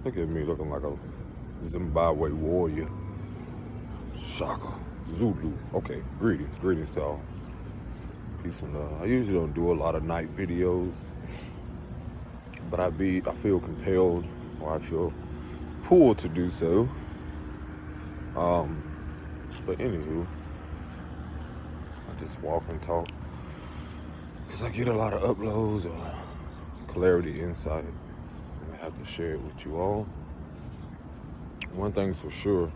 Look at me looking like a Zimbabwe warrior. Shaka. Zulu. Okay, greetings to all. Peace and love. I usually don't do a lot of night videos, but I feel compelled, or I feel pulled to do so. But anywho, I just walk and talk because I get a lot of uploads or clarity, insight, and I have to share it with you all. One thing's for sure,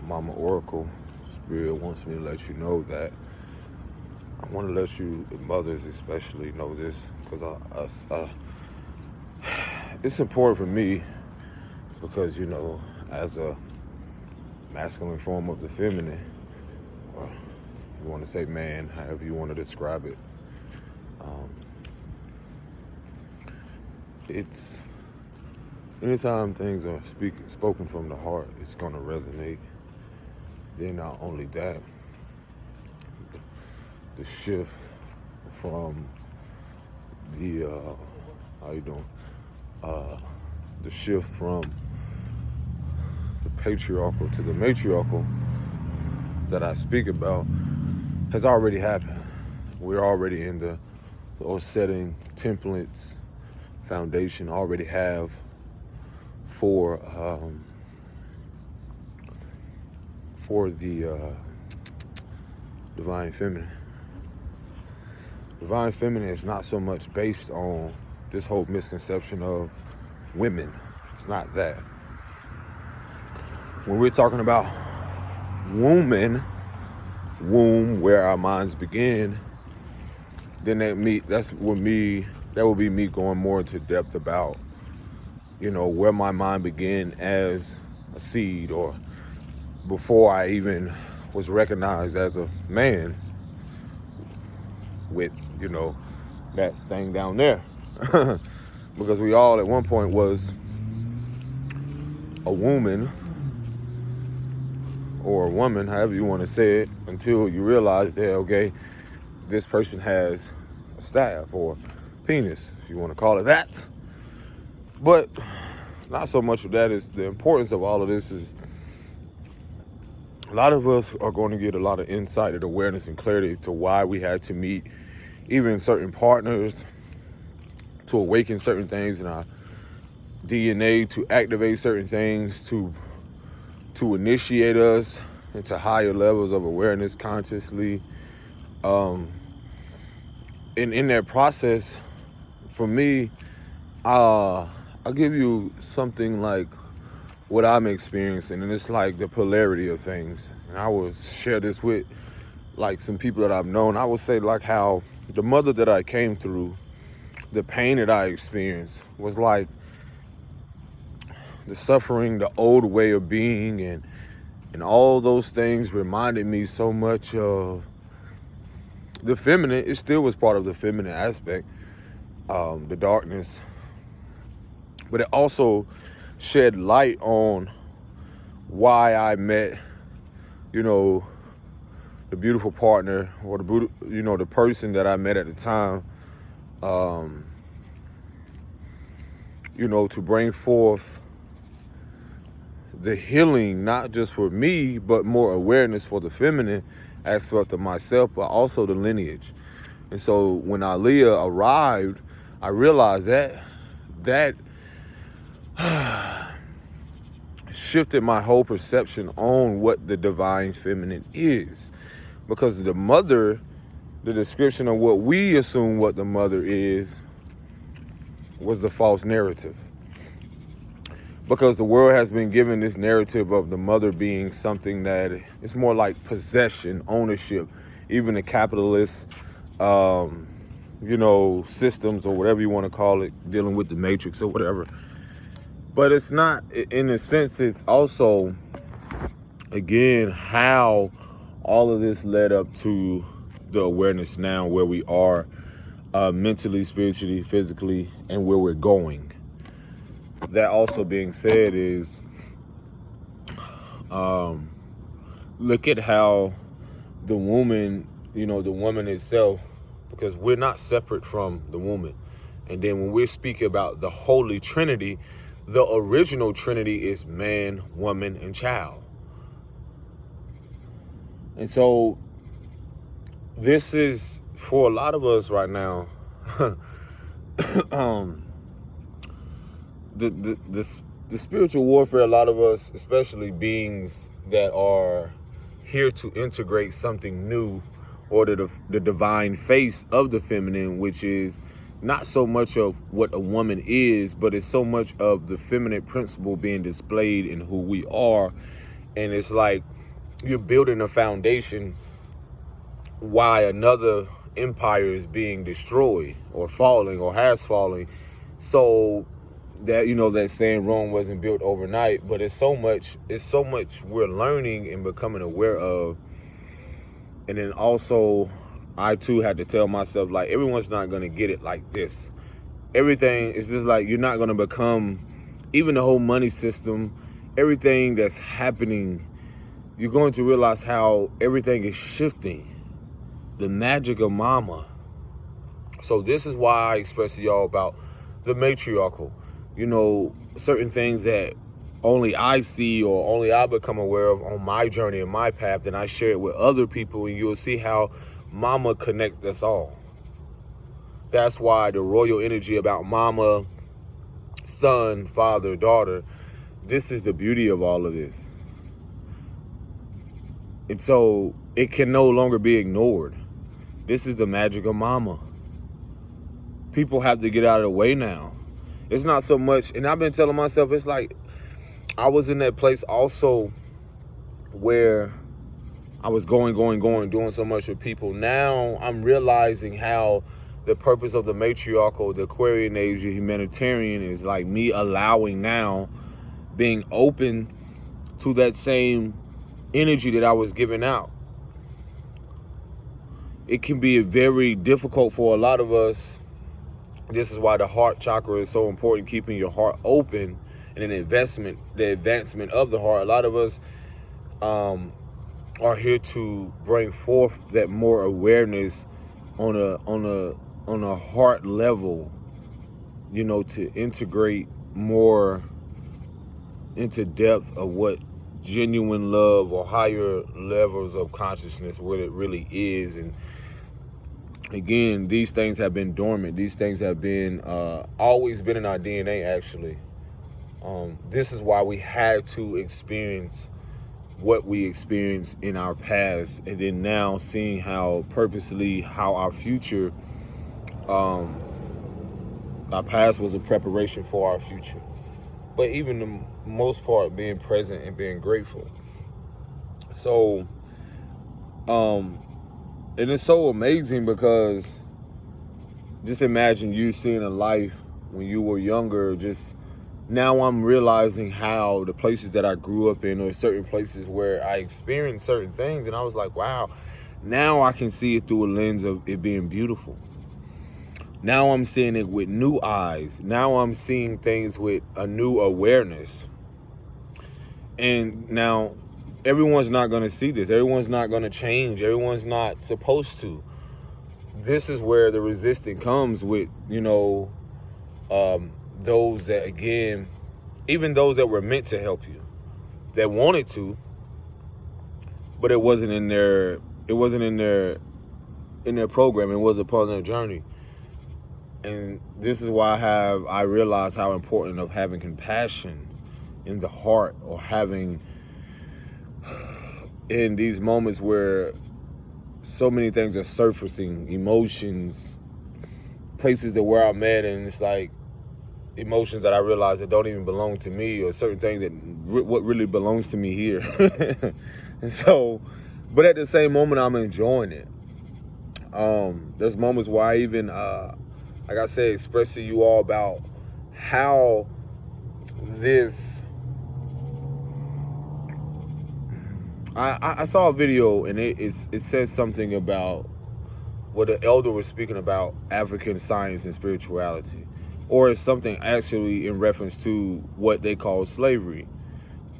Mama Oracle Spirit wants me to let you know that I want to let you, mothers especially, know this, because it's important for me, because, you know, as a masculine form of the feminine, or you want to say man, however you want to describe it, it's anytime things are spoken from the heart, it's going to resonate. Then not only that, the shift from the the shift from the patriarchal to the matriarchal that I speak about has already happened. We're already in the setting templates, foundation already have for the divine feminine. Divine feminine is not so much based on this whole misconception of women. It's not that. When we're talking about womb, where our minds begin, then that will be me going more into depth about, you know, where my mind began as a seed, or before I even was recognized as a man with, you know, that thing down there. Because we all at one point was a woman, or a woman, however you want to say it, until you realize that, okay, this person has a staff or penis, if you want to call it that. But not so much of that. Is the importance of all of this is a lot of us are going to get a lot of insight and awareness and clarity to why we had to meet even certain partners, to awaken certain things in our DNA, to activate certain things, to initiate us into higher levels of awareness consciously. In that process, for me, I'll give you something like what I'm experiencing, and it's like the polarity of things. And I will share this with like some people that I've known. I would say like how the mother that I came through, the pain that I experienced was like the suffering, the old way of being, and all those things reminded me so much of the feminine. It still was part of the feminine aspect, the darkness, but it also shed light on why I met, you know, the beautiful partner, or the person that I met at the time, you know, to bring forth the healing, not just for me, but more awareness for the feminine aspect of myself, but also the lineage. And so when Aaliyah arrived, I realized that shifted my whole perception on what the divine feminine is. Because the mother, the description of what we assume what the mother is, was the false narrative. Because the world has been given this narrative of the mother being something that it's more like possession, ownership, even the capitalist, you know, systems or whatever you want to call it, dealing with the matrix or whatever. But it's not, in a sense, it's also, again, how all of this led up to the awareness now where we are mentally, spiritually, physically, and where we're going. That also being said is, look at how the woman, you know, the woman itself, because we're not separate from the woman. And then when we're speaking about the Holy Trinity, the original Trinity is man, woman, and child. And so this is, for a lot of us right now, the spiritual warfare, a lot of us, especially beings that are here to integrate something new, or the divine face of the feminine, which is not so much of what a woman is, but it's so much of the feminine principle being displayed in who we are. And it's like you're building a foundation why another empire is being destroyed or falling or has fallen. So that, that saying, Rome wasn't built overnight, but it's so much we're learning and becoming aware of. And then also, I too had to tell myself, like, everyone's not going to get it like this. Everything is just like, you're not going to become, even the whole money system, everything that's happening, you're going to realize how everything is shifting. The magic of mama. So this is why I express to y'all about the matriarchal. Certain things that only I see or only I become aware of on my journey and my path, and I share it with other people, and you'll see how mama connects us all. That's why the royal energy about mama, son, father, daughter, this is the beauty of all of this. And so it can no longer be ignored. This is the magic of mama. People have to get out of the way now. It's not so much, and I've been telling myself, it's like I was in that place also where I was going, doing so much with people. Now I'm realizing how the purpose of the matriarchal, the Aquarian age, the humanitarian, is like me allowing now, being open to that same energy that I was giving out. It can be very difficult for a lot of us. This is why the heart chakra is so important, keeping your heart open, and the advancement of the heart. A lot of us are here to bring forth that more awareness on a heart level, to integrate more into depth of what genuine love or higher levels of consciousness, what it really is. And again, these things have been dormant. These things have been always been in our DNA, actually. This is why we had to experience what we experienced in our past, and then now seeing how our future, our past was a preparation for our future. But even the most part, being present and being grateful. So, and it's so amazing because just imagine you seeing a life when you were younger. Just now I'm realizing how the places that I grew up in, or certain places where I experienced certain things, and I was like, wow, now I can see it through a lens of it being beautiful. Now I'm seeing it with new eyes. Now I'm seeing things with a new awareness. And now everyone's not going to see this. Everyone's not going to change. Everyone's not supposed to. This is where the resistance comes with, those that, again, even those that were meant to help you, that wanted to, but it wasn't in their program. It wasn't part of their journey. And this is why I realized how important of having compassion in the heart, or having, in these moments where so many things are surfacing, emotions, places that where I'm at, and it's like emotions that I realize that don't even belong to me, or certain things that what really belongs to me here. And so, but at the same moment, I'm enjoying it. There's moments where I even, like I said, express to you all about how this, I saw a video, and it says something about what the elder was speaking about African science and spirituality, or it's something actually in reference to what they call slavery.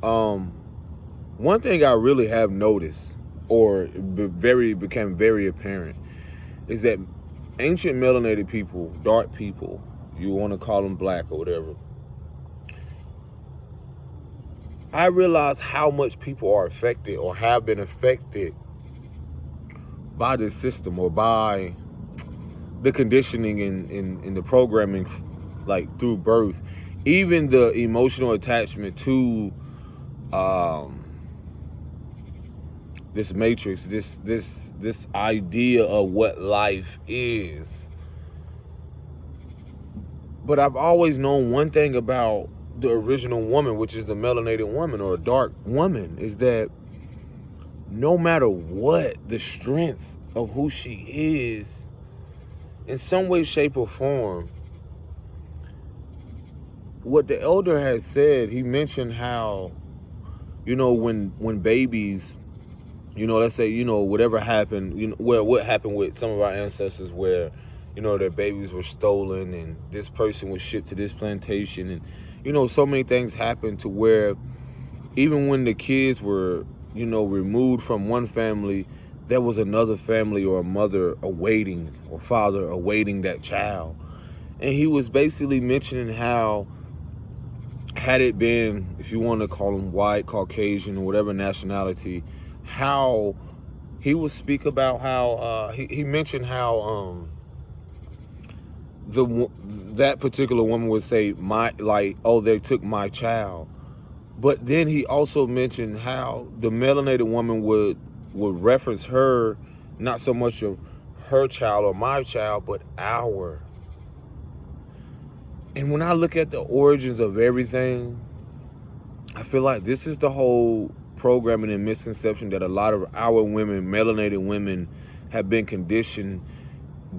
One thing I really have noticed, or became very apparent, is that ancient melanated people, dark people, you want to call them black or whatever, I realize how much people are affected or have been affected by this system or by the conditioning and the programming, like through birth. Even the emotional attachment to this matrix, this idea of what life is. But I've always known one thing about the original woman, which is the melanated woman or a dark woman, is that no matter what, the strength of who she is, in some way, shape, or form, what the elder had said, he mentioned how, when babies, let's say, whatever happened, what happened with some of our ancestors where, their babies were stolen and this person was shipped to this plantation. And, so many things happened to where even when the kids were, removed from one family, there was another family or a mother awaiting or father awaiting that child. And he was basically mentioning how, had it been, if you want to call them white, Caucasian, or whatever nationality, how he would speak about how he mentioned how that particular woman would say they took my child. But then he also mentioned how the melanated woman would reference her, not so much of her child or my child, but our. And when I look at the origins of everything, I feel like this is the whole programming and misconception that a lot of our women, melanated women, have been conditioned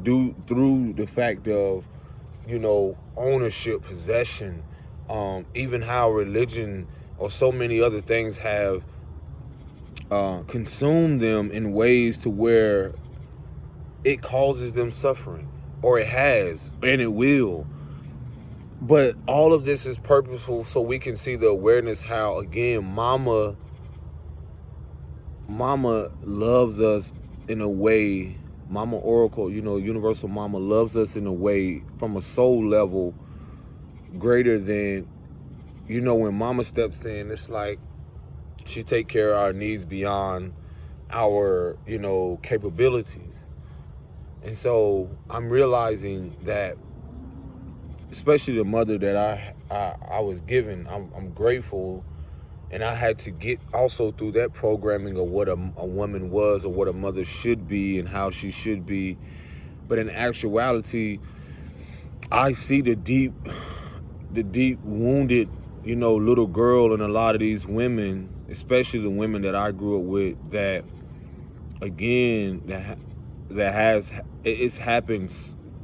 through the fact of, ownership, possession, even how religion or so many other things have consumed them in ways to where it causes them suffering, or it has, and it will. But all of this is purposeful so we can see the awareness how, again, mama loves us in a way, Mama Oracle, Universal Mama loves us in a way from a soul level greater than, when mama steps in, it's like she take care of our needs beyond our, capabilities. And so I'm realizing that, especially the mother that I was given, I'm grateful. And I had to get also through that programming of what a woman was or what a mother should be and how she should be. But in actuality, I see the deep wounded, little girl in a lot of these women, especially the women that I grew up with, that, again, it's happened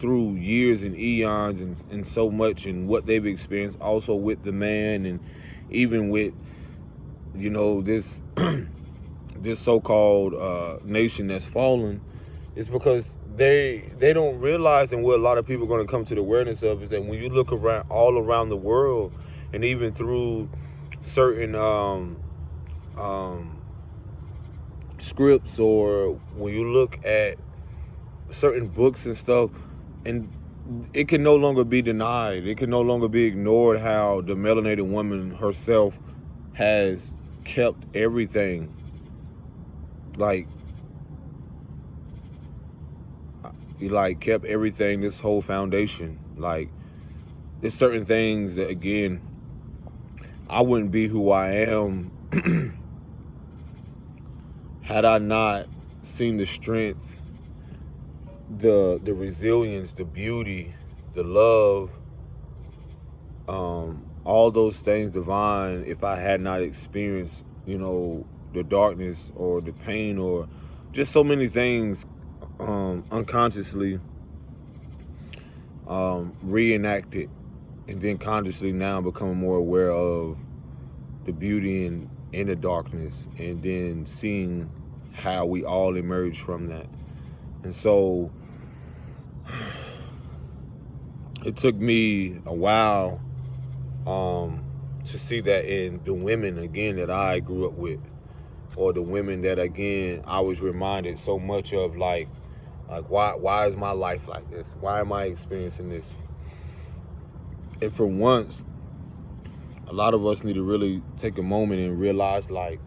through years and eons and so much, and what they've experienced also with the man, and even with, this this so-called nation that's fallen. It's because they don't realize, and what a lot of people are going to come to the awareness of, is that when you look around all around the world, and even through certain scripts, or when you look at certain books and stuff, and it can no longer be denied, it can no longer be ignored how the melanated woman herself has kept everything, kept everything, this whole foundation. There's certain things that, again, I wouldn't be who I am had I not seen the strength, the resilience, the beauty, the love, all those things divine, if I had not experienced, the darkness or the pain or just so many things unconsciously reenacted, and then consciously now becoming more aware of the beauty in the darkness, and then seeing how we all emerge from that. And so it took me a while to see that in the women, again, that I grew up with, or the women that, again, I was reminded so much of, why is my life like this? Why am I experiencing this? And for once, a lot of us need to really take a moment and realize, like,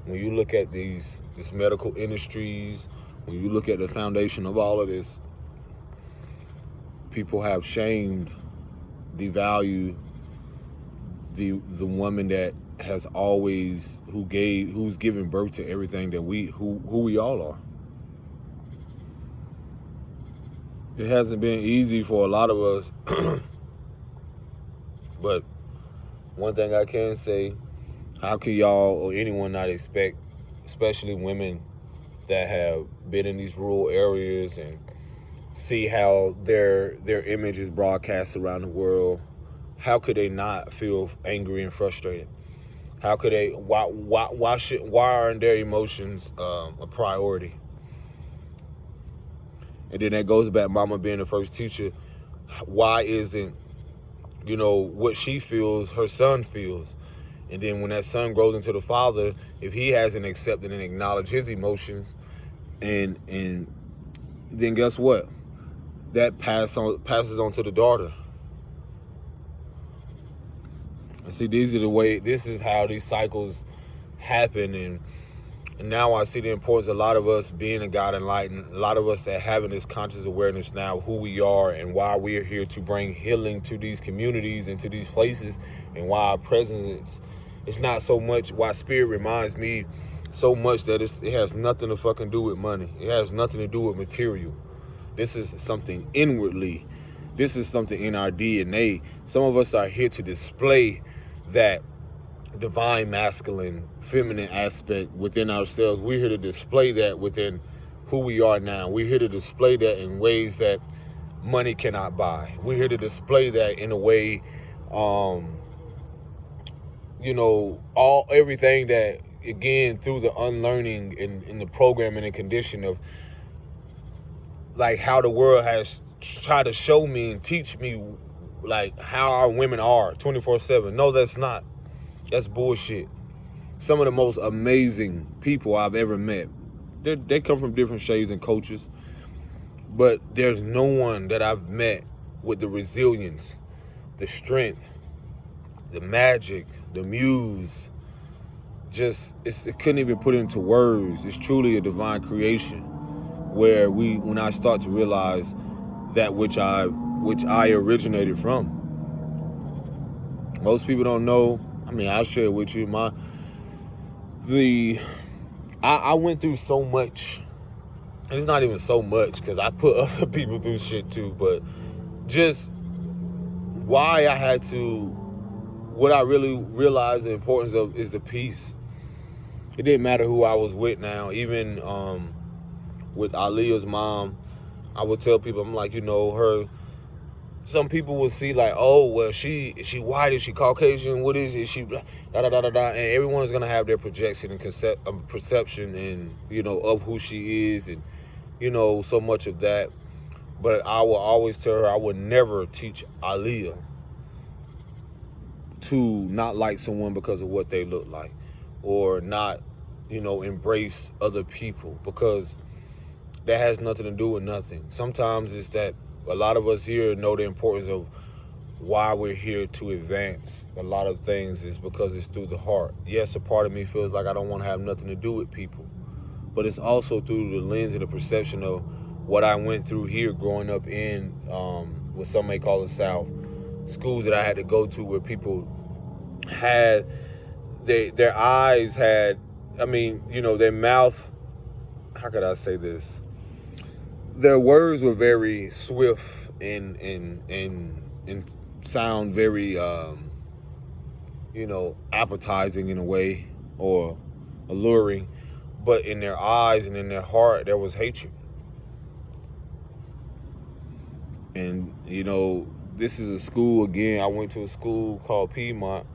when you look at this medical industries, when you look at the foundation of all of this, people have shamed, devalued the woman that has always, who's given birth to everything that who we all are. It hasn't been easy for a lot of us, but one thing I can say, how can y'all or anyone not expect, especially women that have been in these rural areas and see how their image is broadcast around the world, how could they not feel angry and frustrated? How could they, why aren't their emotions a priority? And then that goes back, mama being the first teacher, why isn't, what she feels, her son feels? And then when that son grows into the father, if he hasn't accepted and acknowledged his emotions, and then guess what? That passes on to the daughter. And see, this is how these cycles happen. And now I see the importance of a lot of us being a God enlightened, a lot of us that having this conscious awareness now of who we are and why we are here to bring healing to these communities and to these places, and why our presence is not so much, why spirit reminds me so much that it has nothing to fucking do with money. It has nothing to do with material. This is something inwardly. This is something in our DNA. Some of us are here to display that divine masculine, feminine aspect within ourselves. We're here to display that within who we are now. We're here to display that in ways that money cannot buy. We're here to display that in a way, everything that, again, through the unlearning and the programming and condition of, like, how the world has tried to show me and teach me, like, how our women are 24/7. No, that's not. That's bullshit. Some of the most amazing people I've ever met, they come from different shades and cultures, but there's no one that I've met with the resilience, the strength, the magic, the muse. It couldn't even put it into words. It's truly a divine creation, where when I start to realize that which I originated from. Most people don't know. I mean, I'll share it with you. I went through so much. And it's not even so much, because I put other people through shit too, but just why I had to, what I really realized the importance of is the peace. It didn't matter who I was with now. Even with Aaliyah's mom, I would tell people, I'm like, her, some people would see like, oh, well, is she white? Is she Caucasian? What is it? Is she blah, da, da, da, da, da. And everyone's going to have their projection and perception and, of who she is and, so much of that. But I will always tell her I would never teach Aaliyah to not like someone because of what they look like, or not, embrace other people, because that has nothing to do with nothing. Sometimes it's that a lot of us here know the importance of why we're here to advance a lot of things is because it's through the heart. Yes, a part of me feels like I don't want to have nothing to do with people, but it's also through the lens and the perception of what I went through here growing up in what some may call the South, schools that I had to go to where people had, their eyes had, their mouth, how could I say this? Their words were very swift and sound very, appetizing in a way, or alluring. But in their eyes and in their heart, there was hatred. And, this is a school, again, I went to a school called Piedmont,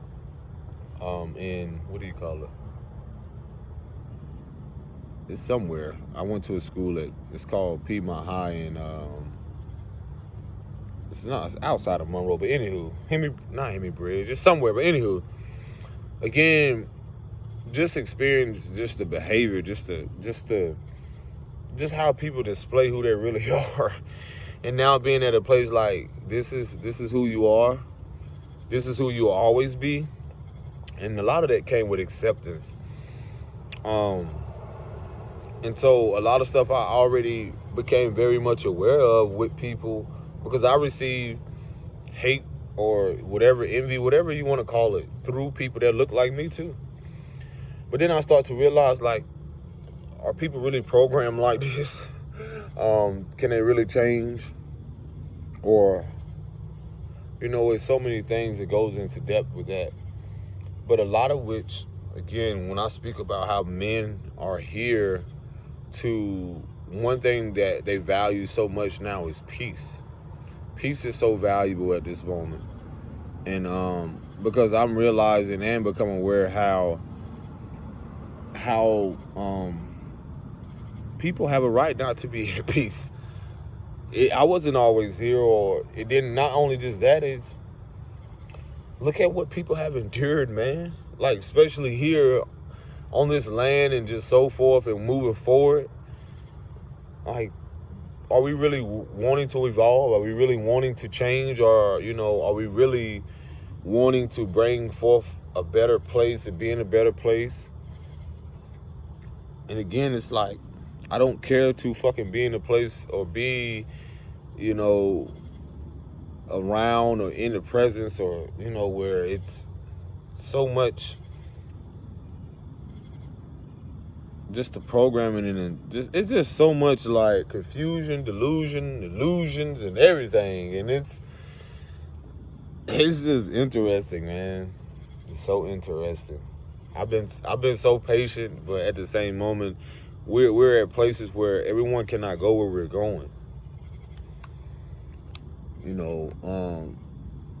in, what do you call it? It's somewhere. I went to a school it's called Piedmont High, and it's outside of Monroe, but anywho, not Hemi Bridge, it's somewhere, but anywho, again, just experience just the behavior, just how people display who they really are. And now being at a place like this is who you are. this is who you'll always be. And a lot of that came with acceptance. And so a lot of stuff I already became very much aware of with people, because I received hate or whatever, envy, whatever you want to call it, through people that look like me too. But then I start to realize, like, are people really programmed like this? Can they really change? Or, it's so many things that goes into depth with that. But a lot of which, again, when I speak about how men are here to, one thing that they value so much now is peace. Peace is so valuable at this moment. And because I'm realizing and becoming aware how people have a right not to be at peace. I wasn't always here, or it didn't. Not only just that, is look at what people have endured, man. Like, especially here on this land and just so forth and moving forward. Like, are we really wanting to evolve? Are we really wanting to change? Or, are we really wanting to bring forth a better place and be in a better place? And again, it's like, I don't care to fucking be in a place or be, around or in the presence, or, where it's so much just the programming, and it's just so much like confusion, illusions, and everything. And it's just interesting, man. It's so interesting. I've been so patient, but at the same moment, we're at places where everyone cannot go where we're going.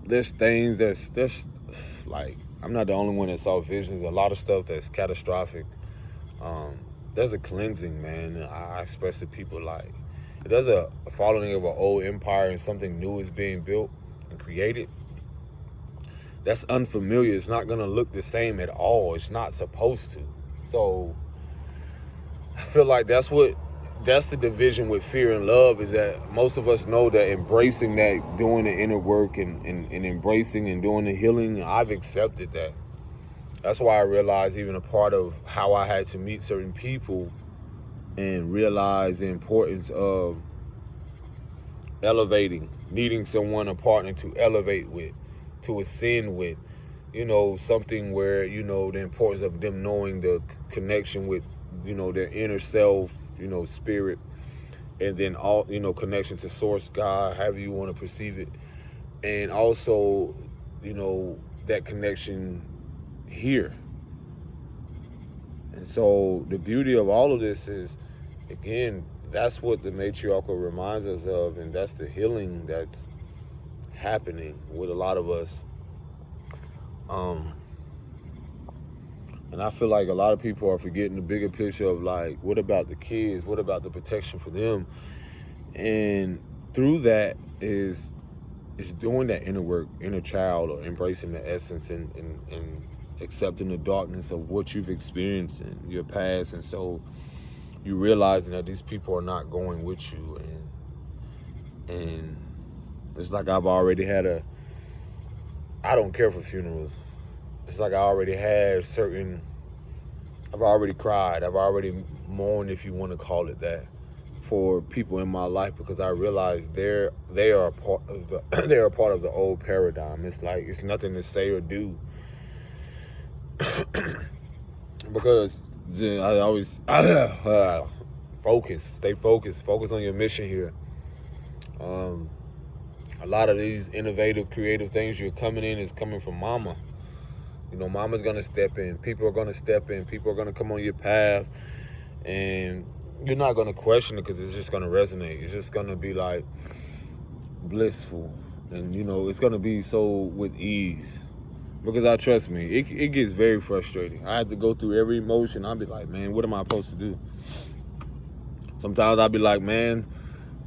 There's things that's like, I'm not the only one that saw visions. A lot of stuff that's catastrophic. There's a cleansing, man. I express to people, like, there's a falling of an old empire and something new is being built and created. That's unfamiliar. It's not gonna look the same at all. It's not supposed to. So I feel like that's the division with fear and love, is that most of us know that embracing that, doing the inner work and embracing and doing the healing, I've accepted that. That's why I realized even a part of how I had to meet certain people and realize the importance of elevating, needing someone, a partner to elevate with, to ascend with, something where, the importance of them knowing the connection with, their inner self, spirit, and then all, connection to source, God, however you want to perceive it. And also, that connection here. And so the beauty of all of this is, again, that's what the matriarchal reminds us of, and that's the healing that's happening with a lot of us. And I feel like a lot of people are forgetting the bigger picture of, like, what about the kids? What about the protection for them? And through that is doing that inner work, inner child, or embracing the essence and accepting the darkness of what you've experienced in your past. And so you realizing that these people are not going with you. And it's like I've already had I don't care for funerals. It's like I've already cried, I've already mourned, if you want to call it that, for people in my life, because I realize they are a part of the old paradigm. It's like, it's nothing to say or do. Because I always stay focused on your mission here. A lot of these innovative, creative things you're coming in is coming from mama. Mama's gonna step in, people are gonna step in, people are gonna come on your path, and you're not gonna question it, because it's just gonna resonate. It's just gonna be like blissful, and it's gonna be so with ease. Because trust me, it gets very frustrating. I have to go through every emotion. I'll be like, man, what am I supposed to do? Sometimes I'll be like, man,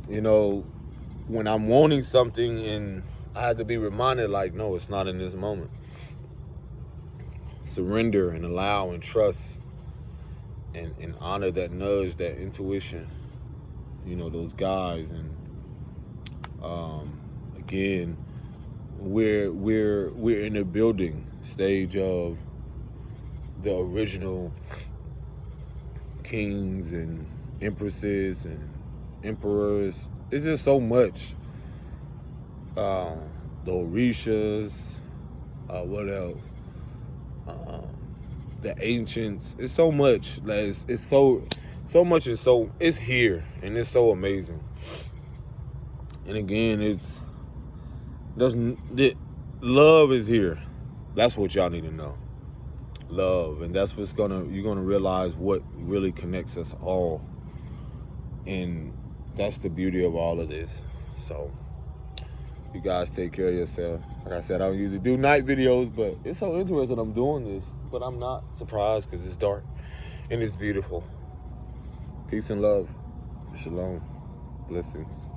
when I'm wanting something, and I have to be reminded, like, no, it's not in this moment. Surrender and allow and trust and honor that nudge, that intuition, those guys. And again, we're in the building stage of the original kings and empresses and emperors. It's just so much. The Orishas, what else? The ancients. It's so much. Like it's so much. It's here, and it's so amazing. And again, love is here. That's what y'all need to know. Love, and that's what's you're gonna realize what really connects us all, and that's the beauty of all of this. So you guys take care of yourself. Like I said, I don't usually do night videos, but it's so interesting I'm doing this. But I'm not surprised because it's dark and it's beautiful. Peace and love. Shalom. Blessings.